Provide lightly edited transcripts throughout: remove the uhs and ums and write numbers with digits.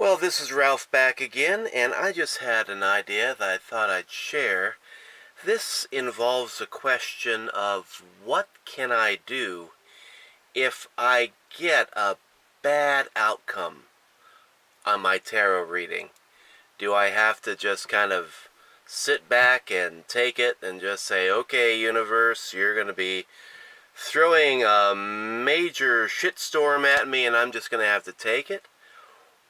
Well, this is Ralph back again, and I just had an idea that I thought I'd share. This involves a question of what can I do if I get a bad outcome on my tarot reading? Do I have to just kind of sit back and take it and just say, okay, universe, you're going to be throwing a major shitstorm at me and I'm just going to have to take it?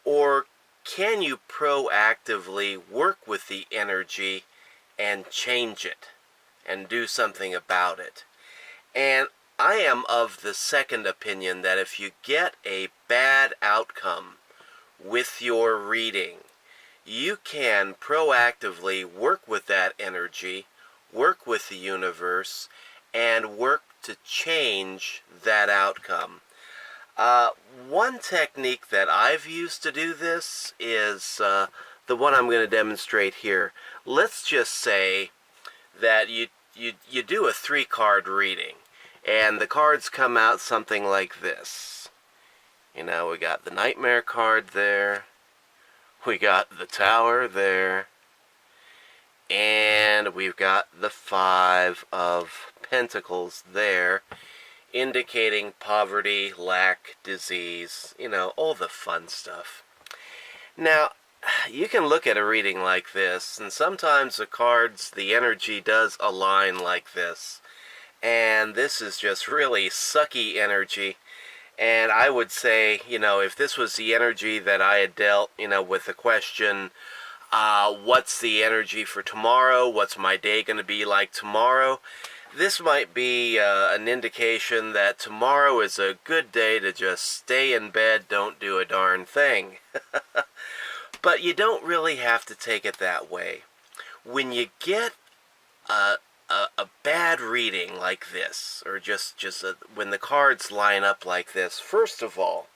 Or can you proactively work with the energy and change it and do something about it? And I am of the second opinion that if you get a bad outcome with your reading, you can proactively work with that energy, work with the universe, and work to change that outcome. One technique that I've used to do this is the one I'm going to demonstrate here. Let's just say that you do a 3-card reading, and the cards come out something like this. You know, we got the Nightmare card there, we got the Tower there, and we've got the 5 of Pentacles there, indicating poverty, lack, disease, all the fun stuff. Now, you can look at a reading like this, and sometimes the cards, the energy does align like this. And this is just really sucky energy. And I would say, if this was the energy that I had dealt, with the question, what's the energy for tomorrow? What's my day going to be like tomorrow? This might be an indication that tomorrow is a good day to just stay in bed, don't do a darn thing. But you don't really have to take it that way. When you get a bad reading like this, or when the cards line up like this, first of all,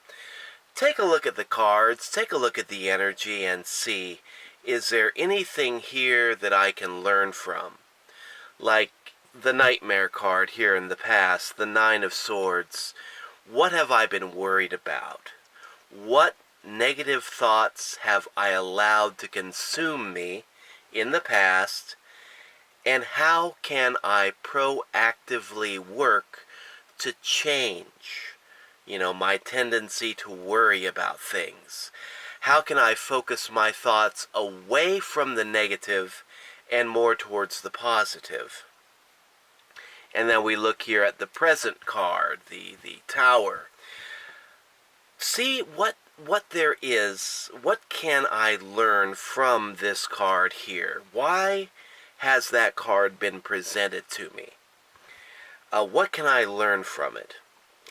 take a look at the cards, take a look at the energy, and see, is there anything here that I can learn from? Like the Nightmare card here in the past, the 9 of Swords. What have I been worried about? What negative thoughts have I allowed to consume me in the past? And how can I proactively work to change, my tendency to worry about things? How can I focus my thoughts away from the negative and more towards the positive? And then we look here at the Present card, the Tower. See what there is. What can I learn from this card here? Why has that card been presented to me? What can I learn from it?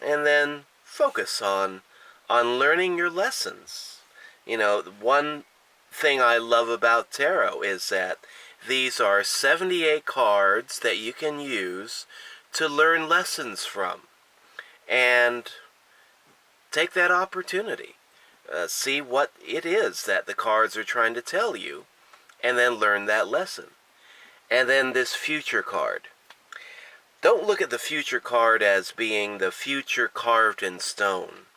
And then focus on learning your lessons. One thing I love about tarot is that these are 78 cards that you can use to learn lessons from. And take that opportunity. See what it is that the cards are trying to tell you, and then learn that lesson. And then this Future card. Don't look at the Future card as being the future carved in stone.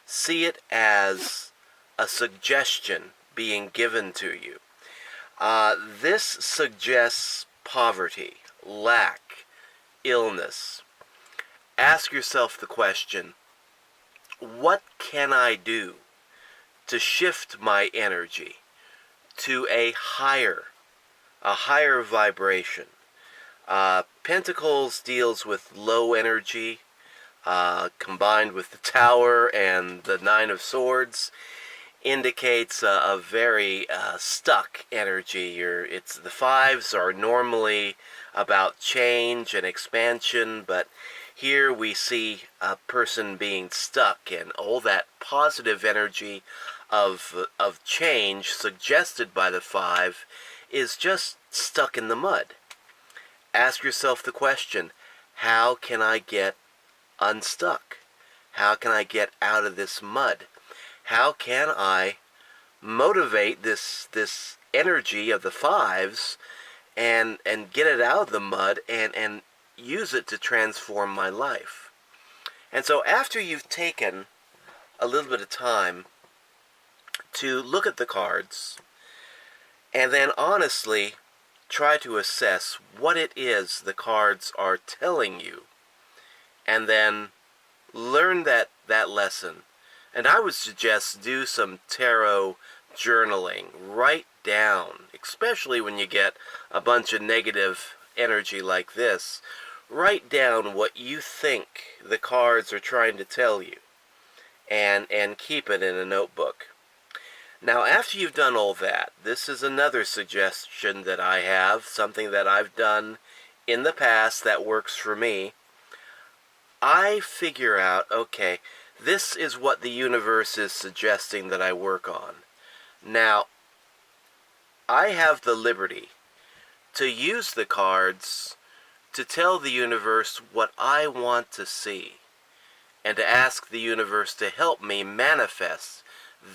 See it as a suggestion being given to you. This suggests poverty, lack, illness. Ask yourself the question, what can I do to shift my energy to a higher vibration? Pentacles deals with low energy, combined with the Tower and the 9 of Swords, indicates a very stuck energy. The 5s are normally about change and expansion, but here we see a person being stuck, and all that positive energy of change suggested by the 5 is just stuck in the mud. Ask yourself the question, how can I get unstuck? How can I get out of this mud? How can I motivate this energy of the 5s and get it out of the mud and use it to transform my life? And so after you've taken a little bit of time to look at the cards and then honestly try to assess what it is the cards are telling you, and then learn that lesson. And I would suggest do some tarot journaling. Write down, especially when you get a bunch of negative energy like this, write down what you think the cards are trying to tell you, and keep it in a notebook. Now, after you've done all that, this is another suggestion that I have, something that I've done in the past that works for me. I figure out, okay, this is what the universe is suggesting that I work on. Now, I have the liberty to use the cards to tell the universe what I want to see, and to ask the universe to help me manifest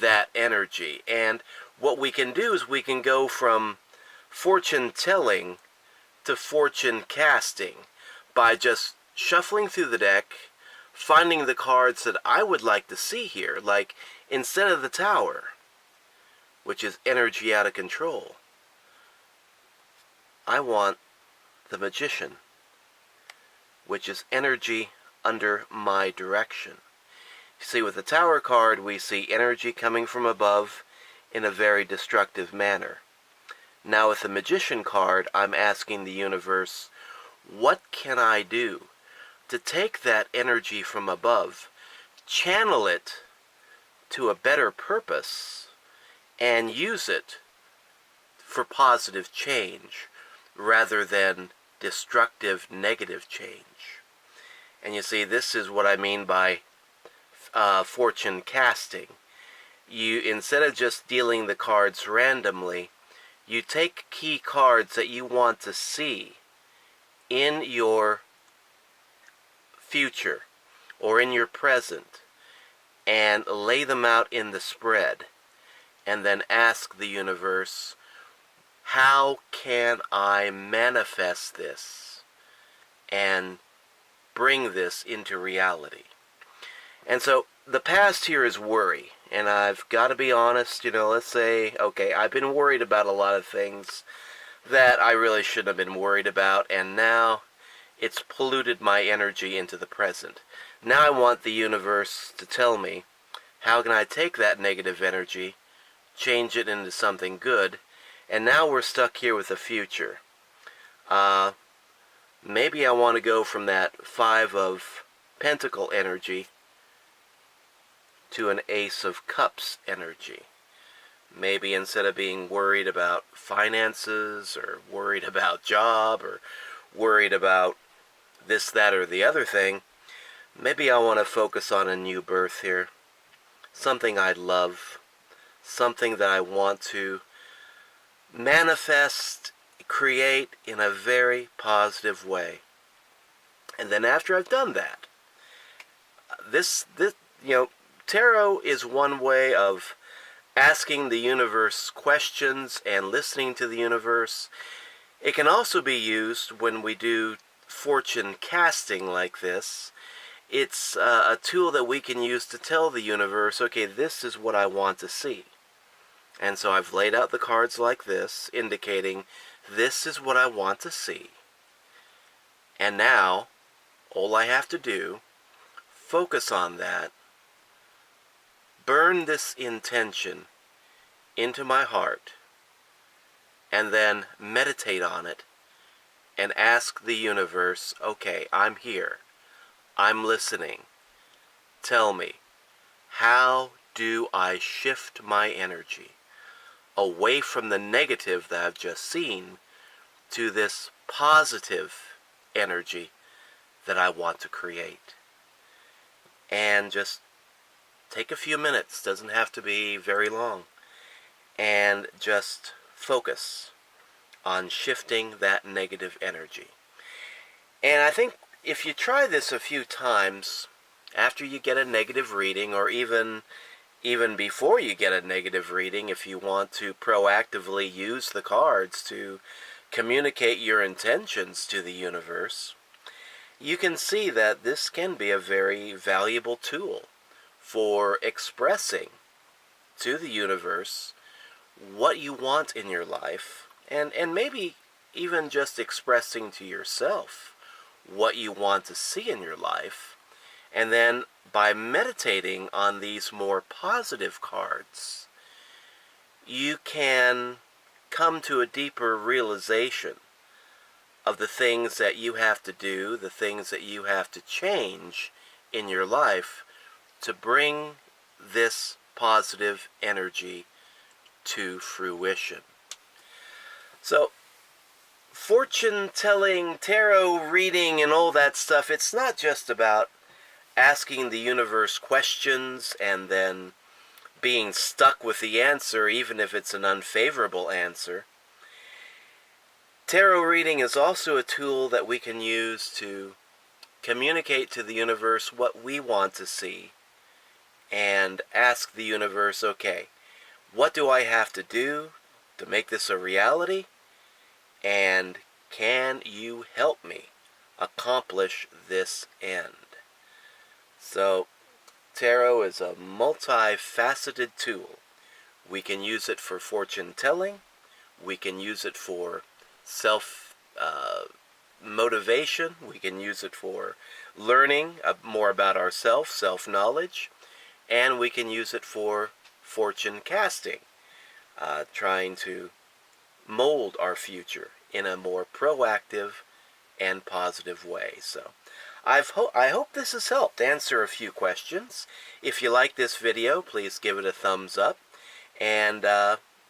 that energy. And what we can do is we can go from fortune telling to fortune casting by just shuffling through the deck, finding the cards that I would like to see here. Like, instead of the Tower, which is energy out of control, I want the Magician, which is energy under my direction. You see, with the Tower card, we see energy coming from above in a very destructive manner. Now with the Magician card, I'm asking the universe, what can I do to take that energy from above, channel it to a better purpose, and use it for positive change rather than destructive, negative change. And you see, this is what I mean by fortune casting. You, instead of just dealing the cards randomly, you take key cards that you want to see in your future or in your present, and lay them out in the spread, and then ask the universe, how can I manifest this and bring this into reality? And so the past here is worry, and I've got to be honest, let's say, okay, I've been worried about a lot of things that I really shouldn't have been worried about, and now it's polluted my energy into the present. Now I want the universe to tell me, how can I take that negative energy, change it into something good, and now we're stuck here with the future. Maybe I want to go from that Five of Pentacle energy to an Ace of Cups energy. Maybe instead of being worried about finances, or worried about job, or worried about this, that, or the other thing, maybe I want to focus on a new birth here. Something I love. Something that I want to manifest, create in a very positive way. And then after I've done that, tarot is one way of asking the universe questions and listening to the universe. It can also be used when we do fortune casting like this. It's a tool that we can use to tell the universe, okay, this is what I want to see. And so I've laid out the cards like this, indicating this is what I want to see. And now, all I have to do, focus on that, burn this intention into my heart, and then meditate on it, and ask the universe, okay, I'm here. I'm listening. Tell me, how do I shift my energy away from the negative that I've just seen to this positive energy that I want to create? And just take a few minutes, doesn't have to be very long, and just focus on shifting that negative energy. And I think if you try this a few times after you get a negative reading, or even before you get a negative reading, if you want to proactively use the cards to communicate your intentions to the universe, you can see that this can be a very valuable tool for expressing to the universe what you want in your life, and maybe even just expressing to yourself what you want to see in your life. And then by meditating on these more positive cards, you can come to a deeper realization of the things that you have to do, the things that you have to change in your life to bring this positive energy to fruition. So, fortune telling, tarot reading, and all that stuff, it's not just about asking the universe questions and then being stuck with the answer, even if it's an unfavorable answer. Tarot reading is also a tool that we can use to communicate to the universe what we want to see and ask the universe, okay, what do I have to do to make this a reality? And can you help me accomplish this end? So, tarot is a multifaceted tool. We can use it for fortune telling. We can use it for self-motivation. We can use it for learning more about ourselves, self-knowledge. And we can use it for fortune casting, trying to mold our future in a more proactive and positive way. So, I hope this has helped answer a few questions. If you like this video, please give it a thumbs up. And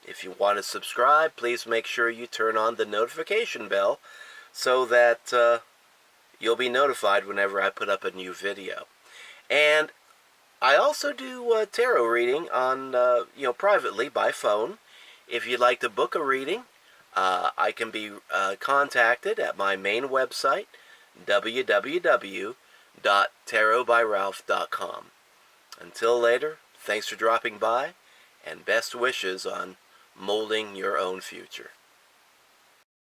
if you want to subscribe, please make sure you turn on the notification bell so that you'll be notified whenever I put up a new video. And I also do tarot reading on, privately by phone. If you'd like to book a reading, I can be contacted at my main website, www.tarotbyralph.com. Until later, thanks for dropping by, and best wishes on molding your own future.